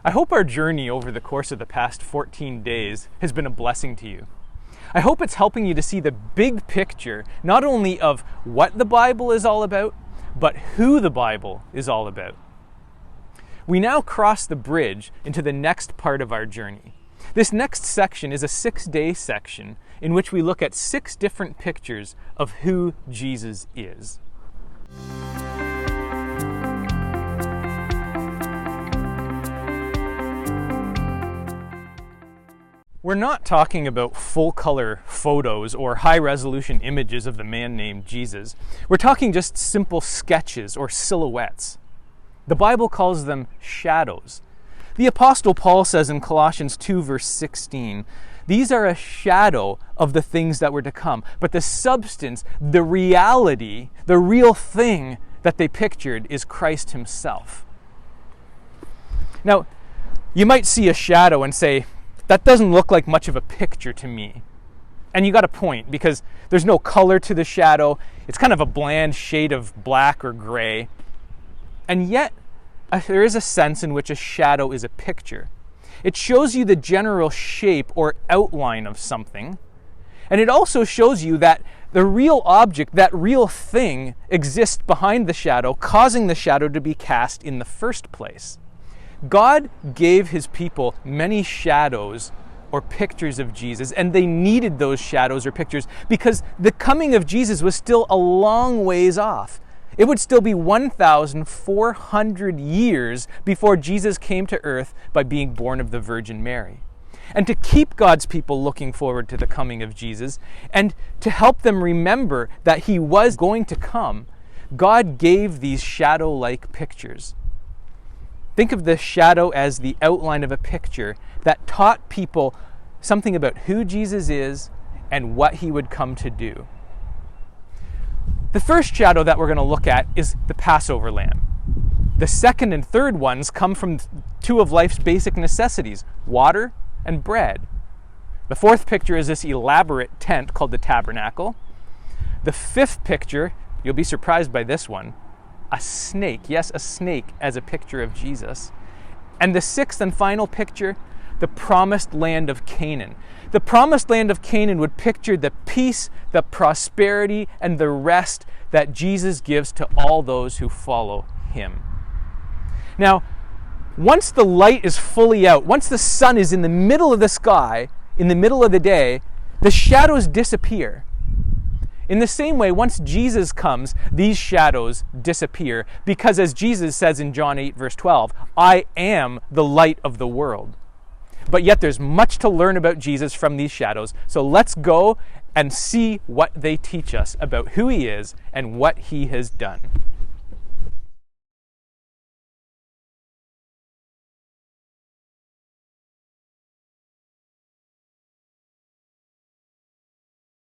I hope our journey over the course of the past 14 days has been a blessing to you. I hope it's helping you to see the big picture, not only of what the Bible is all about, but who the Bible is all about. We now cross the bridge into the next part of our journey. This next section is a 6-day section in which we look at 6 different pictures of who Jesus is. We're not talking about full-color photos or high-resolution images of the man named Jesus. We're talking just simple sketches or silhouettes. The Bible calls them shadows. The Apostle Paul says in Colossians 2, verse 16, "These are a shadow of the things that were to come." But the substance, the reality, the real thing that they pictured is Christ himself. Now, you might see a shadow and say, that doesn't look like much of a picture to me. And you got a point, because there's no color to the shadow. It's kind of a bland shade of black or gray. And yet, there is a sense in which a shadow is a picture. It shows you the general shape or outline of something. And it also shows you that the real object, that real thing, exists behind the shadow, causing the shadow to be cast in the first place. God gave his people many shadows or pictures of Jesus, and they needed those shadows or pictures because the coming of Jesus was still a long ways off. It would still be 1,400 years before Jesus came to earth by being born of the Virgin Mary. And to keep God's people looking forward to the coming of Jesus, and to help them remember that he was going to come, God gave these shadow-like pictures. Think of the shadow as the outline of a picture that taught people something about who Jesus is and what he would come to do. The first shadow that we're going to look at is the Passover Lamb. The second and third ones come from 2 of life's basic necessities, water and bread. The fourth picture is this elaborate tent called the Tabernacle. The fifth picture, you'll be surprised by this one, a snake. Yes, a snake as a picture of Jesus. And the sixth and final picture, the Promised Land of Canaan. The Promised Land of Canaan would picture the peace, the prosperity, and the rest that Jesus gives to all those who follow him. Now, once the light is fully out, once the sun is in the middle of the sky, in the middle of the day, the shadows disappear. In the same way, once Jesus comes, these shadows disappear because, as Jesus says in John 8, verse 12, "I am the light of the world." But yet there's much to learn about Jesus from these shadows, so let's go and see what they teach us about who he is and what he has done.